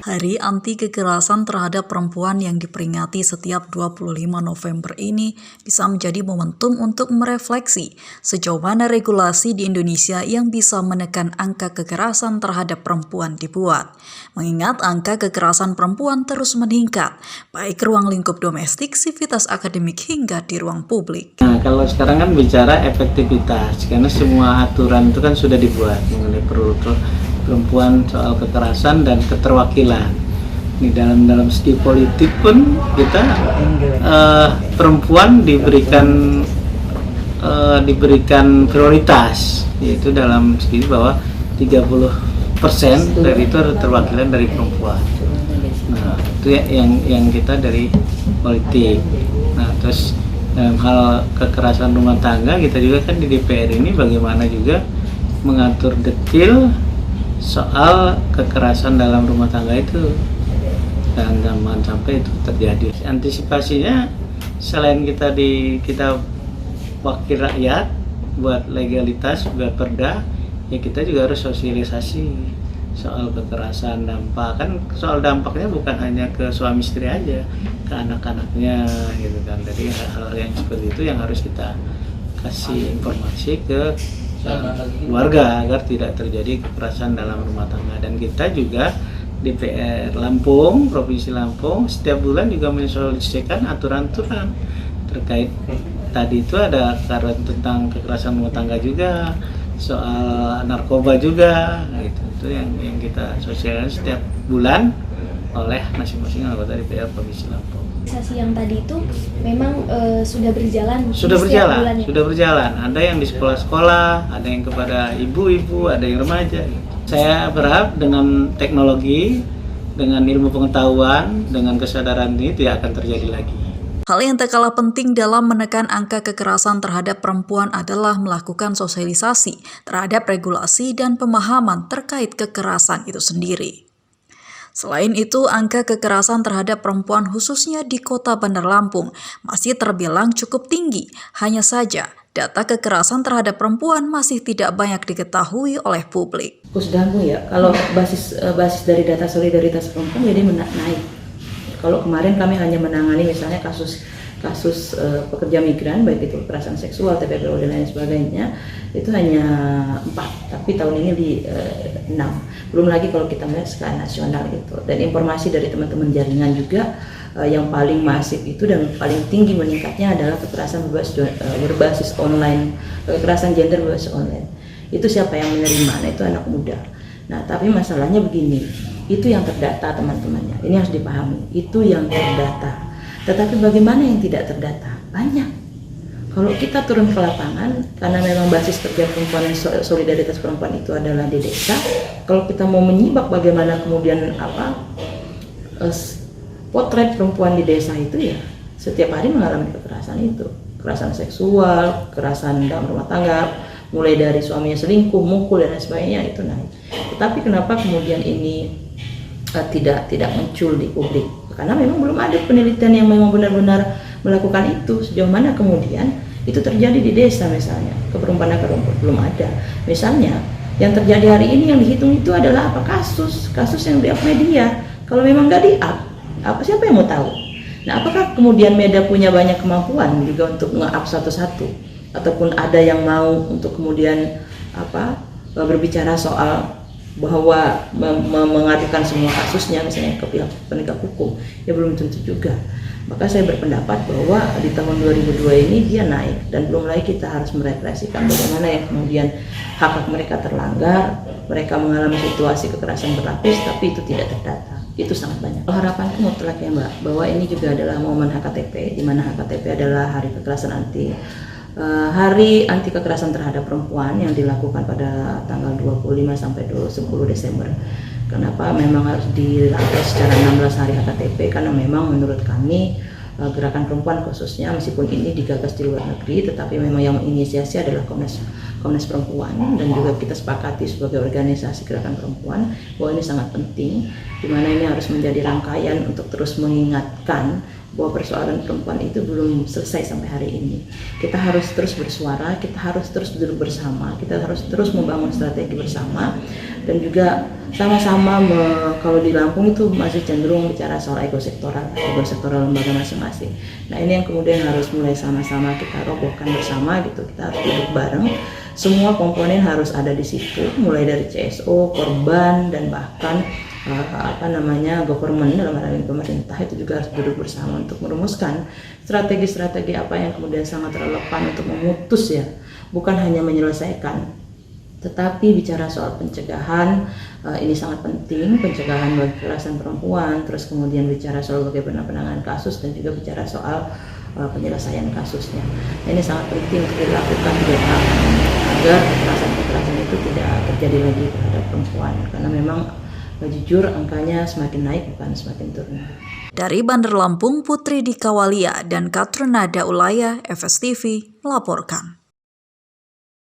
Hari Anti Kekerasan Terhadap Perempuan yang diperingati setiap 25 November ini bisa menjadi momentum untuk merefleksi sejauh mana regulasi di Indonesia yang bisa menekan angka kekerasan terhadap perempuan dibuat. Mengingat angka kekerasan perempuan terus meningkat, baik ruang lingkup domestik, sivitas akademik, hingga di ruang publik. Nah, kalau sekarang kan bicara efektivitas, karena semua aturan itu kan sudah dibuat mengenai perempuan soal kekerasan dan keterwakilan. Di dalam segi politik pun kita perempuan diberikan prioritas, yaitu dalam segi bahwa 30% dari itu ada terwakilan dari perempuan. Nah, itu yang kita dari politik. Nah, terus dalam hal kekerasan rumah tangga, kita juga kan di DPR ini bagaimana juga mengatur detail soal kekerasan dalam rumah tangga itu, dan jangan sampai itu terjadi. Antisipasinya selain kita wakil rakyat buat legalitas, buat perda, ya kita juga harus sosialisasi soal kekerasan, dampak. Kan soal dampaknya bukan hanya ke suami istri aja, ke anak-anaknya gitu kan. Jadi hal-hal yang seperti itu yang harus kita kasih informasi ke keluarga agar tidak terjadi kekerasan dalam rumah tangga. Dan kita juga DPR Lampung, Provinsi Lampung, setiap bulan juga mensosialisasikan aturan-aturan terkait tadi itu ada aturan tentang kekerasan rumah tangga juga, soal narkoba juga, gitu. Itu yang kita sosialisasi setiap bulan oleh masing-masing anggota DPR Provinsi Lampung. Sosialisasi yang tadi itu memang sudah berjalan. Sudah berjalan. Ada yang di sekolah-sekolah, ada yang kepada ibu-ibu, ada yang remaja. Saya berharap dengan teknologi, dengan ilmu pengetahuan, dengan kesadaran ini tidak akan terjadi lagi. Hal yang tak kalah penting dalam menekan angka kekerasan terhadap perempuan adalah melakukan sosialisasi terhadap regulasi dan pemahaman terkait kekerasan itu sendiri. Selain itu, angka kekerasan terhadap perempuan khususnya di Kota Bandar Lampung masih terbilang cukup tinggi. Hanya saja, data kekerasan terhadap perempuan masih tidak banyak diketahui oleh publik. Pusdamu ya, kalau basis dari data solidaritas perempuan jadi naik. Kalau kemarin kami hanya menangani misalnya kasus pekerja migran, baik itu kekerasan seksual, TPPO dan lain sebagainya, itu hanya 4, tapi tahun ini di 6. Belum lagi kalau kita melihat skala nasional itu. Dan informasi dari teman-teman jaringan juga yang paling masif itu dan paling tinggi meningkatnya adalah kekerasan berbasis online, kekerasan gender berbasis online. Itu siapa yang menerima? Nah, itu anak muda. Nah, tapi masalahnya begini, itu yang terdata teman-temannya. Ini harus dipahami, itu yang terdata. Tetapi bagaimana yang tidak terdata? Banyak. Kalau kita turun ke lapangan, karena memang basis kerja perempuan, solidaritas perempuan itu adalah di desa. Kalau kita mau menyibak bagaimana kemudian potret perempuan di desa itu, ya setiap hari mengalami kekerasan itu, kekerasan seksual, kekerasan dalam rumah tangga, mulai dari suaminya selingkuh, mukul dan lain sebagainya, itu naik. Tetapi kenapa kemudian ini tidak muncul di publik? Karena memang belum ada penelitian yang memang benar-benar melakukan itu. Sejauh mana kemudian itu terjadi di desa misalnya, keperempuan belum ada. Misalnya yang terjadi hari ini yang dihitung itu adalah apa? Kasus yang di-up media. Kalau memang nggak di-up, siapa yang mau tahu? Nah, apakah kemudian media punya banyak kemampuan juga untuk nge-up satu-satu, ataupun ada yang mau untuk kemudian berbicara soal bahwa mengadukan semua kasusnya misalnya ke pihak penegak hukum? Ya belum tentu juga. Maka saya berpendapat bahwa di tahun 2002 ini dia naik, dan belum lagi kita harus merefleksikan bagaimana yang kemudian hak mereka terlanggar, mereka mengalami situasi kekerasan berlapis tapi itu tidak terdata. Itu sangat banyak. Harapanku mutlak ya Mbak, bahwa ini juga adalah momen HKTP, di mana HKTP adalah Hari Anti Kekerasan Terhadap Perempuan yang dilakukan pada tanggal 25 sampai 10 Desember. Kenapa memang harus dilakukan secara 16 hari HKTP? Karena memang menurut kami gerakan perempuan khususnya, meskipun ini digagas di luar negeri, tetapi memang yang menginisiasi adalah Komnas Perempuan, dan juga kita sepakati sebagai organisasi gerakan perempuan bahwa ini sangat penting, di mana ini harus menjadi rangkaian untuk terus mengingatkan bahwa persoalan perempuan itu belum selesai sampai hari ini. Kita harus terus bersuara, kita harus terus duduk bersama, kita harus terus membangun strategi bersama, dan juga sama-sama kalau di Lampung itu masih cenderung bicara soal ekosektoral lembaga masing-masing. Nah ini yang kemudian harus mulai sama-sama kita robohkan bersama gitu. Kita harus duduk bareng, semua komponen harus ada di situ, mulai dari CSO, korban, dan bahkan government dalam hal ini pemerintah itu juga harus duduk bersama untuk merumuskan strategi-strategi apa yang kemudian sangat relevan untuk memutus ya, bukan hanya menyelesaikan, tetapi bicara soal pencegahan. Ini sangat penting, pencegahan bagi kekerasan perempuan, terus kemudian bicara soal bagaimana penanganan kasus, dan juga bicara soal penyelesaian kasusnya. Ini sangat penting untuk dilakukan agar kekerasan itu tidak terjadi lagi terhadap perempuan, karena memang jujur angkanya semakin naik bukan semakin turun. Dari Bandar Lampung, Putri Dikawalia dan Katrunada Ulaya, FS TV melaporkan.